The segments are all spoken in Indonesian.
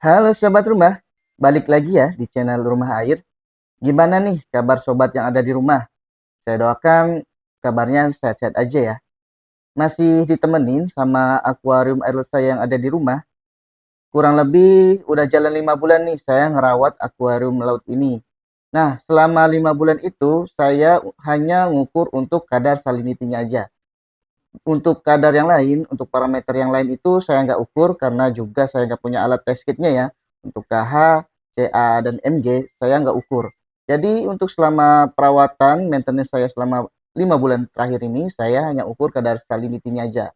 Halo sobat rumah, balik lagi ya di channel Rumah Air. Gimana nih kabar sobat yang ada di rumah? Saya doakan kabarnya sehat-sehat aja ya. Masih ditemenin sama akuarium air laut saya yang ada di rumah. Kurang lebih udah jalan 5 bulan nih saya ngerawat akuarium laut ini. Nah, selama 5 bulan itu saya hanya ngukur untuk kadar salinitinya aja. Untuk kadar yang lain, untuk parameter yang lain itu saya nggak ukur karena juga saya nggak punya alat test kitnya ya. Untuk KH, CA, dan MG saya nggak ukur. Jadi untuk selama perawatan maintenance saya selama 5 bulan terakhir ini saya hanya ukur kadar salinity-nya aja.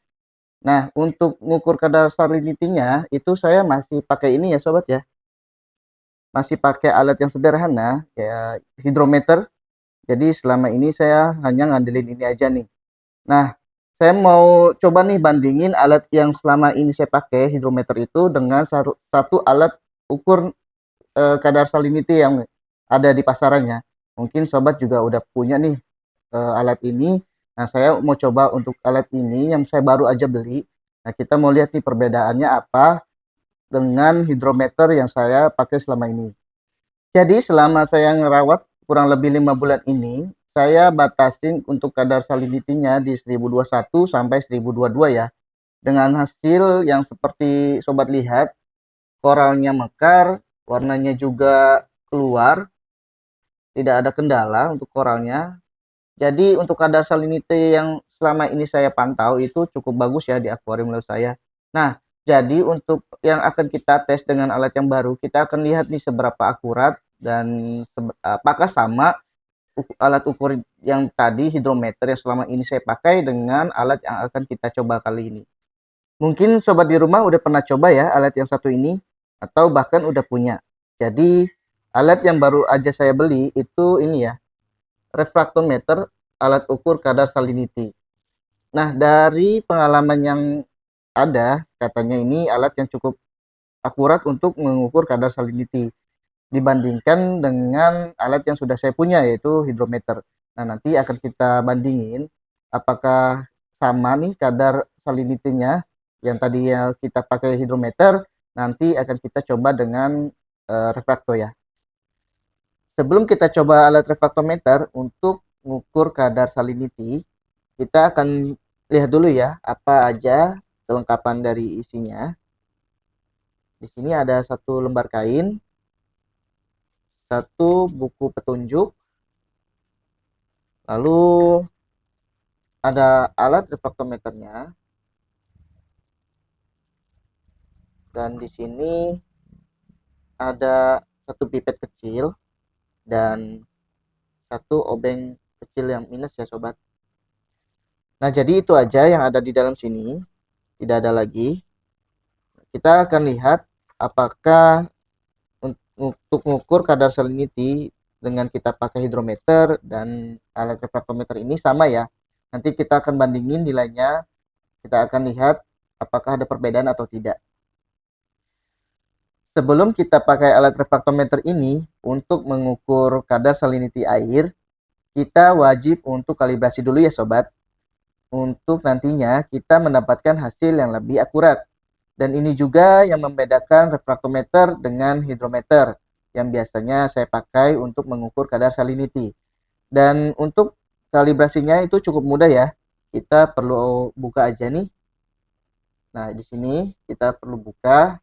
Nah, untuk mengukur kadar salinity-nya itu saya masih pakai ini ya sobat ya. Masih pakai alat yang sederhana ya, hidrometer. Jadi selama ini saya hanya ngandelin ini aja nih. Nah, saya mau coba nih bandingin alat yang selama ini saya pakai hidrometer itu dengan satu alat ukur kadar salinity yang ada di pasarannya. Mungkin sobat juga udah punya nih alat ini. Nah, saya mau coba untuk alat ini yang saya baru aja beli. Nah, kita mau lihat nih perbedaannya apa dengan hidrometer yang saya pakai selama ini. Jadi selama saya ngerawat kurang lebih 5 bulan ini, saya batasin untuk kadar salinity-nya di 1021 sampai 1022 ya. Dengan hasil yang seperti sobat lihat, koralnya mekar, warnanya juga keluar, tidak ada kendala untuk koralnya. Jadi untuk kadar salinity yang selama ini saya pantau itu cukup bagus ya di akuarium laut saya. Nah, jadi untuk yang akan kita tes dengan alat yang baru, kita akan lihat nih seberapa akurat dan apakah sama alat ukur yang tadi hidrometer yang selama ini saya pakai dengan alat yang akan kita coba kali ini. Mungkin sobat di rumah udah pernah coba ya alat yang satu ini atau bahkan udah punya. Jadi alat yang baru aja saya beli itu ini ya, refraktometer, alat ukur kadar salinity. Nah, dari pengalaman yang ada, katanya ini alat yang cukup akurat untuk mengukur kadar salinity dibandingkan dengan alat yang sudah saya punya yaitu hidrometer. Nah, nanti akan kita bandingin apakah sama nih kadar salinity-nya yang tadi ya kita pakai hidrometer, nanti akan kita coba dengan refraktor ya. Sebelum kita coba alat refraktometer untuk mengukur kadar salinity, kita akan lihat dulu ya apa aja kelengkapan dari isinya. Di sini ada satu lembar kain, satu buku petunjuk, lalu ada alat refraktometernya, dan di sini ada satu pipet kecil dan satu obeng kecil yang minus ya sobat. Nah, jadi itu aja yang ada di dalam sini, tidak ada lagi. Kita akan lihat apakah untuk mengukur kadar salinity dengan kita pakai hidrometer dan alat refraktometer ini sama ya. Nanti kita akan bandingin nilainya, kita akan lihat apakah ada perbedaan atau tidak. Sebelum kita pakai alat refraktometer ini untuk mengukur kadar salinity air, kita wajib untuk kalibrasi dulu ya sobat. Untuk nantinya kita mendapatkan hasil yang lebih akurat. Dan ini juga yang membedakan refraktometer dengan hidrometer yang biasanya saya pakai untuk mengukur kadar salinity. Dan untuk kalibrasinya itu cukup mudah ya. Kita perlu buka aja nih. Nah, di sini kita perlu buka.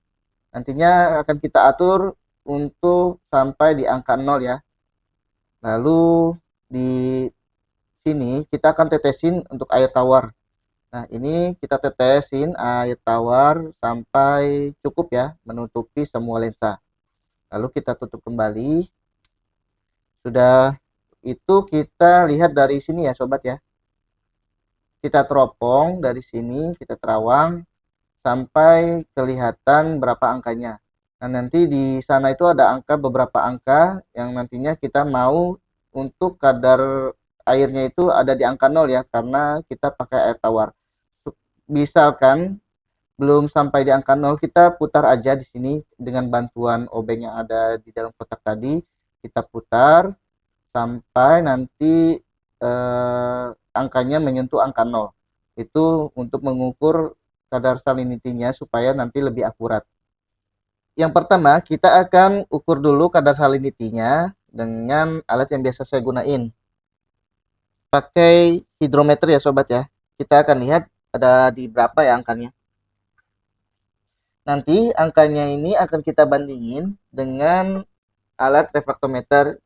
Nantinya akan kita atur untuk sampai di angka 0 ya. Lalu di sini kita akan tetesin untuk air tawar. Nah, ini kita tetesin air tawar sampai cukup ya, menutupi semua lensa. Lalu kita tutup kembali. Sudah itu kita lihat dari sini ya sobat ya. Kita teropong dari sini, kita terawang sampai kelihatan berapa angkanya. Nah, nanti di sana itu ada beberapa angka yang nantinya kita mau untuk kadar airnya itu ada di angka 0 ya, karena kita pakai air tawar. Misalkan belum sampai di angka 0, kita putar aja di sini dengan bantuan obeng yang ada di dalam kotak tadi. Kita putar sampai nanti angkanya menyentuh angka 0. Itu untuk mengukur kadar salinity-nya supaya nanti lebih akurat. Yang pertama, kita akan ukur dulu kadar salinity-nya dengan alat yang biasa saya gunain. Pakai hidrometer ya sobat ya. Kita akan lihat ada di berapa ya angkanya. Nanti angkanya ini akan kita bandingin dengan alat refraktometer.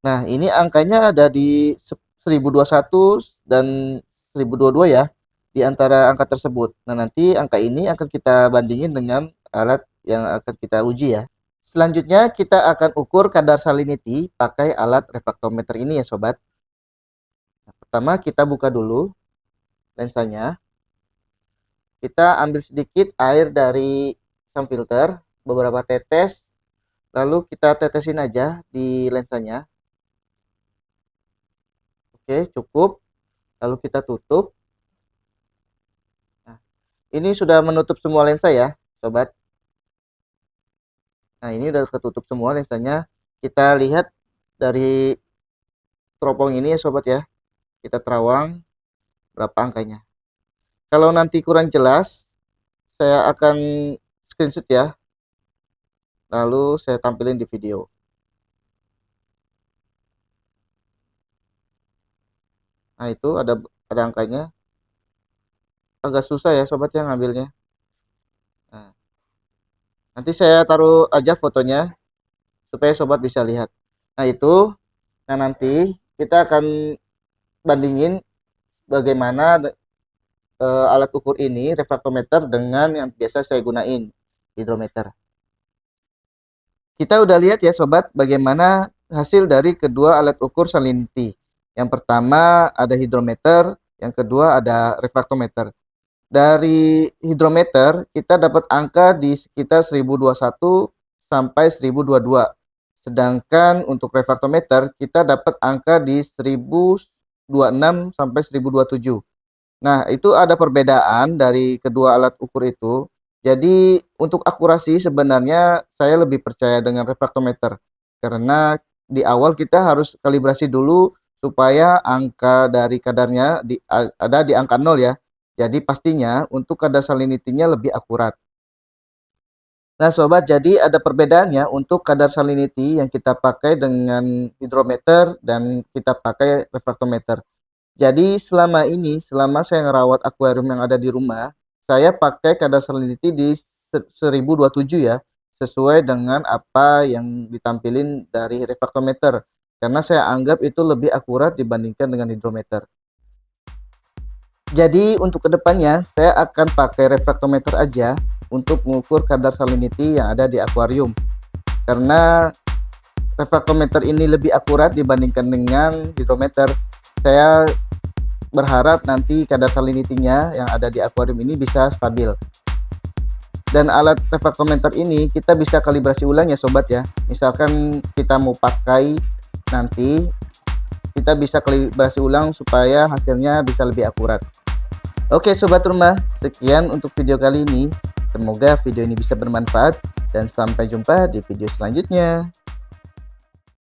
Nah, ini angkanya ada di 1021 dan 1022 ya, di antara angka tersebut. Nah, nanti angka ini akan kita bandingin dengan alat yang akan kita uji ya. Selanjutnya kita akan ukur kadar salinity pakai alat refraktometer ini ya sobat. Nah, pertama kita buka dulu lensanya. Kita ambil sedikit air dari sang filter, beberapa tetes, lalu kita tetesin aja di lensanya. Oke, cukup. Lalu kita tutup. Nah, ini sudah menutup semua lensa ya, sobat. Nah, ini udah ketutup semua lensanya. Kita lihat dari teropong ini ya, sobat ya. Kita terawang berapa angkanya. Kalau nanti kurang jelas, saya akan screenshot ya. Lalu saya tampilin di video. Nah, itu ada angkanya. Agak susah ya sobat yang ngambilnya. Nah, nanti saya taruh aja fotonya supaya sobat bisa lihat. Nah, itu. Nah, nanti kita akan bandingin bagaimana alat ukur ini, refraktometer, dengan yang biasa saya gunain, hidrometer. Kita udah lihat ya sobat bagaimana hasil dari kedua alat ukur salinity. Yang pertama ada hidrometer, yang kedua ada refraktometer. Dari hidrometer kita dapat angka di sekitar 1021 sampai 1022. Sedangkan untuk refraktometer kita dapat angka di 1026 sampai 1027. Nah, itu ada perbedaan dari kedua alat ukur itu. Jadi, untuk akurasi sebenarnya saya lebih percaya dengan refraktometer. Karena di awal kita harus kalibrasi dulu supaya angka dari kadarnya ada di angka 0 ya. Jadi pastinya untuk kadar salinity-nya lebih akurat. Nah, sobat, jadi ada perbedaannya untuk kadar salinity yang kita pakai dengan hidrometer dan kita pakai refraktometer. Jadi selama saya ngerawat akuarium yang ada di rumah, saya pakai kadar salinity di 1027 ya, sesuai dengan apa yang ditampilin dari refraktometer. Karena saya anggap itu lebih akurat dibandingkan dengan hidrometer. Jadi untuk kedepannya saya akan pakai refraktometer aja untuk mengukur kadar salinity yang ada di akuarium. Karena refraktometer ini lebih akurat dibandingkan dengan hidrometer. Saya berharap nanti kadar salinity-nya yang ada di akuarium ini bisa stabil. Dan alat refraktometer ini kita bisa kalibrasi ulang ya sobat ya. Misalkan kita mau pakai nanti, kita bisa kalibrasi ulang supaya hasilnya bisa lebih akurat. Oke sobat rumah, sekian untuk video kali ini. Semoga video ini bisa bermanfaat dan sampai jumpa di video selanjutnya.